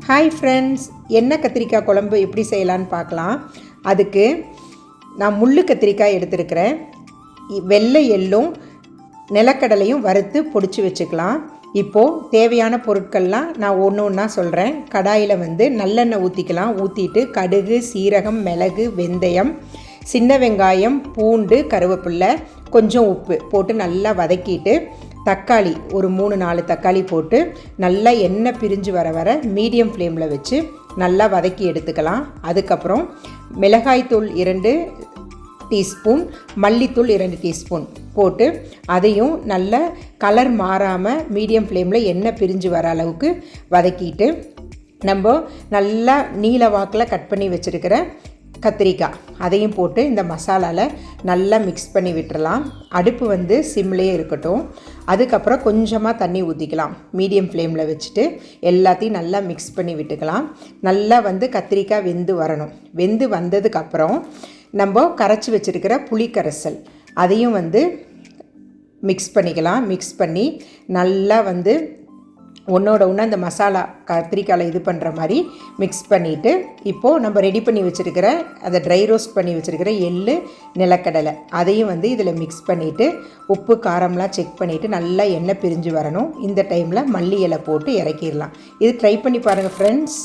Hi friends, எண்ணெய் கத்திரிக்காய் குழம்பு எப்படி செய்யலான்னு பார்க்கலாம். அதுக்கு நான் முள்ளு கத்திரிக்காய் எடுத்துருக்கிறேன். வெள்ளை எள்ளும் நிலக்கடலையும் வறுத்து பொடிச்சு வச்சுக்கலாம். இப்போது தேவையான பொருட்கள்லாம் நான் ஒன்று ஒன்றா சொல்கிறேன். கடாயில் நல்லெண்ணெய் ஊற்றிக்கலாம். ஊற்றிட்டு கடுகு, சீரகம், மிளகு, வெந்தயம், சின்ன வெங்காயம், பூண்டு, கருவேப்பில்லை, கொஞ்சம் உப்பு போட்டு நல்லா வதக்கிட்டு தக்காளி ஒரு 3-4 தக்காளி போட்டு நல்லா எண்ணெய் பிரிஞ்சு வர மீடியம் ஃப்ளேமில் வச்சு நல்லா வதக்கி எடுத்துக்கலாம். அதுக்கப்புறம் மிளகாய்த்தூள் 2 டீஸ்பூன், மல்லித்தூள் 2 டீஸ்பூன் போட்டு அதையும் நல்ல கலர் மாறாமல் மீடியம் ஃப்ளேமில் எண்ணெய் பிரிஞ்சு வர அளவுக்கு வதக்கிட்டு நம்ம நல்லா நீல வாக்கில் கட் பண்ணி வச்சுருக்கிற கத்திரிக்காய் அதையும் போட்டு இந்த மசாலாவில் நல்லா மிக்ஸ் பண்ணி விட்டுறலாம். அடுப்பு சிம்லேயே இருக்கட்டும். அதுக்கப்புறம் கொஞ்சமாக தண்ணி ஊற்றிக்கலாம். மீடியம் ஃப்ளேமில் வச்சுட்டு எல்லாத்தையும் நல்லா மிக்ஸ் பண்ணி விட்டுக்கலாம். நல்லா கத்திரிக்காய் வெந்து வரணும். வெந்து வந்ததுக்கப்புறம் நம்ம கரைச்சி வச்சுருக்கிற புளி கரைசல் அதையும் மிக்ஸ் பண்ணிக்கலாம். மிக்ஸ் பண்ணி நல்லா ஒன்றோட ஒன்று அந்த மசாலா கத்திரிக்காயில் இது பண்ணுற மாதிரி மிக்ஸ் பண்ணிவிட்டு இப்போது நம்ம ரெடி பண்ணி வச்சுருக்கிற அதை ட்ரை ரோஸ்ட் பண்ணி வச்சுருக்கிற எள்ளு, நிலக்கடலை அதையும் இதில் மிக்ஸ் பண்ணிவிட்டு உப்பு காரம்லாம் செக் பண்ணிவிட்டு நல்லா எண்ணெய் பிரிஞ்சு வரணும். இந்த டைமில் மல்லி இலை போட்டு இறக்கிடலாம். இது ட்ரை பண்ணி பாருங்கள் ஃப்ரெண்ட்ஸ்.